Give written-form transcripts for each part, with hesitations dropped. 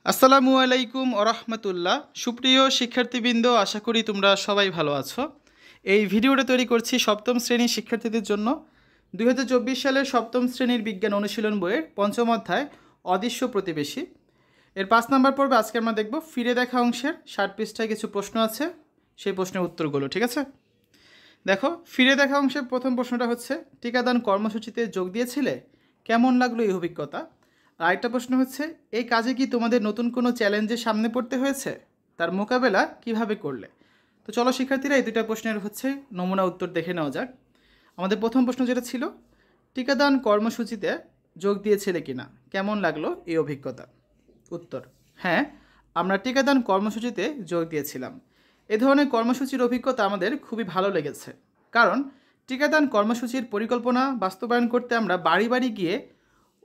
আসসালামু আলাইকুম ওরহমতুল্লাহ। সুপ্রিয় শিক্ষার্থীবৃন্দ, আশা করি তোমরা সবাই ভালো আছো। এই ভিডিওটা তৈরি করছি সপ্তম শ্রেণীর শিক্ষার্থীদের জন্য। 2024 সালের সপ্তম শ্রেণীর বিজ্ঞান অনুশীলন বইয়ের পঞ্চম অধ্যায় অদৃশ্য প্রতিবেশী এর 5 নম্বর পর্বে আজকে আমরা দেখব ফিরে দেখা অংশের 60 পৃষ্ঠায় কিছু প্রশ্ন আছে, সেই প্রশ্নের উত্তরগুলো। ঠিক আছে, দেখো ফিরে দেখা অংশের প্রথম প্রশ্নটা হচ্ছে, টিকাদান কর্মসূচিতে যোগ দিয়েছিলে, কেমন লাগলো এই অভিজ্ঞতা? আরেকটা প্রশ্ন হচ্ছে, এই কাজে কি তোমাদের নতুন কোনো চ্যালেঞ্জের সামনে পড়তে হয়েছে, তার মোকাবেলা কিভাবে করলে? তো চলো শিক্ষার্থীরা, এই দুইটা প্রশ্নের হচ্ছে নমুনা উত্তর দেখে নেওয়া যাক। আমাদের প্রথম প্রশ্ন যেটা ছিল, টিকাদান কর্মসূচিতে যোগ দিয়েছিলে কিনা, কেমন লাগলো এই অভিজ্ঞতা? উত্তর, হ্যাঁ, আমরা টিকাদান কর্মসূচিতে যোগ দিয়েছিলাম। এ ধরনের কর্মসূচির অভিজ্ঞতা আমাদের খুবই ভালো লেগেছে, কারণ টিকাদান কর্মসূচির পরিকল্পনা বাস্তবায়ন করতে আমরা বাড়ি বাড়ি গিয়ে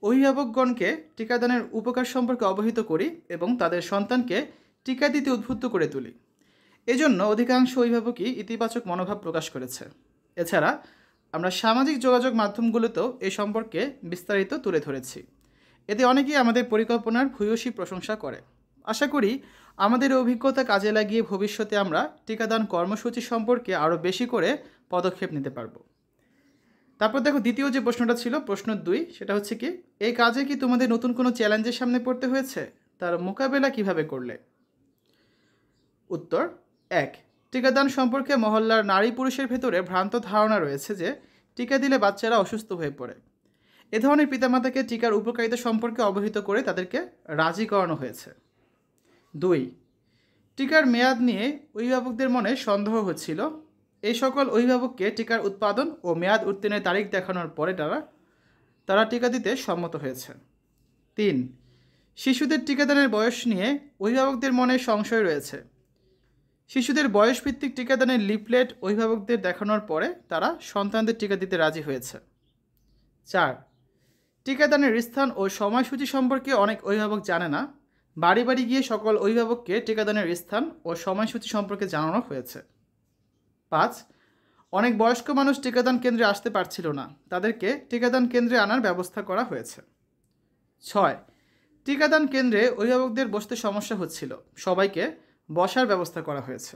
অভিভাবকগণকে টিকাদানের উপকার সম্পর্কে অবহিত করি এবং তাদের সন্তানকে টিকা দিতে উদ্বুদ্ধ করে তুলি। এজন্য অধিকাংশ অভিভাবকই ইতিবাচক মনোভাব প্রকাশ করেছে। এছাড়া আমরা সামাজিক যোগাযোগ মাধ্যমগুলোতেও এ সম্পর্কে বিস্তারিত তুলে ধরেছি। এতে অনেকেই আমাদের পরিকল্পনার ভূয়সী প্রশংসা করে। আশা করি আমাদের অভিজ্ঞতা কাজে লাগিয়ে ভবিষ্যতে আমরা টিকাদান কর্মসূচি সম্পর্কে আরও বেশি করে পদক্ষেপ নিতে পারব। তারপর দেখো দ্বিতীয় যে প্রশ্নটা ছিল, প্রশ্ন 2, সেটা হচ্ছে কি, এই কাজে কি তোমাদের নতুন কোনো চ্যালেঞ্জের সামনে পড়তে হয়েছে, তার মোকাবেলা কিভাবে করলে? উত্তর, 1, টিকাদান সম্পর্কে মহল্লার নারী পুরুষের ভেতরে ভ্রান্ত ধারণা রয়েছে যে টিকা দিলে বাচ্চারা অসুস্থ হয়ে পড়ে। এ ধরনের পিতামাতাকে টিকার উপকারিতা সম্পর্কে অবহিত করে তাদেরকে রাজি করানো হয়েছে। 2, টিকার মেয়াদ নিয়ে অভিভাবকদের মনে সন্দেহ হচ্ছিল। এই সকল অভিভাবককে টিকার উৎপাদন ও মেয়াদ উত্তীর্ণের তারিখ দেখানোর পরে তারা টিকা দিতে সম্মত হয়েছে। 3, শিশুদের টিকাদানের বয়স নিয়ে অভিভাবকদের মনে সংশয় রয়েছে। শিশুদের বয়সভিত্তিক টিকাদানের লিফলেট অভিভাবকদের দেখানোর পরে তারা সন্তানদের টিকা দিতে রাজি হয়েছে। 4, টিকাদানের স্থান ও সময়সূচি সম্পর্কে অনেক অভিভাবক জানে না। বাড়ি বাড়ি গিয়ে সকল অভিভাবককে টিকাদানের স্থান ও সময়সূচি সম্পর্কে জানানো হয়েছে। 5, অনেক বয়স্ক মানুষ টিকাদান কেন্দ্রে আসতে পারছিল না, তাদেরকে টিকাদান কেন্দ্রে আনার ব্যবস্থা করা হয়েছে। 6, টিকাদান কেন্দ্রে অভিভাবকদের বসতে সমস্যা হচ্ছিল, সবাইকে বসার ব্যবস্থা করা হয়েছে।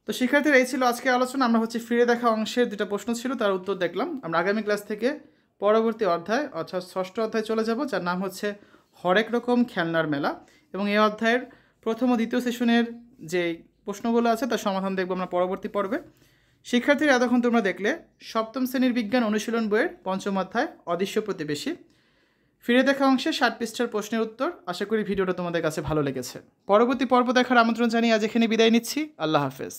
তো শিক্ষার্থীরা, এই ছিল আজকের আলোচনা। আমরা ফিরে দেখা অংশের 2টা প্রশ্ন ছিল, তার উত্তর দেখলাম। আমরা আগামী ক্লাস থেকে পরবর্তী অধ্যায় অর্থাৎ 6ষ্ঠ অধ্যায় চলে যাব, যার নাম হচ্ছে হরেক রকম খেলনার মেলা, এবং এই অধ্যায়ের প্রথম ও দ্বিতীয় সেশনের যে প্রশ্নগুলো আছে তার সমাধান দেখব আমরা পরবর্তী পর্বে। শিক্ষার্থীরা, এতক্ষণ তোমরা দেখলে সপ্তম শ্রেণীর বিজ্ঞান অনুশীলন বইয়ের পঞ্চম অধ্যায় অদৃশ্য প্রতিবেশী ফিরে দেখা অংশে 60 পৃষ্ঠার প্রশ্নের উত্তর। আশা করি ভিডিওটা তোমাদের কাছে ভালো লেগেছে। পরবর্তী পর্ব দেখার আমন্ত্রণ জানিয়ে আজ এখানে বিদায় নিচ্ছি। আল্লাহ হাফেজ।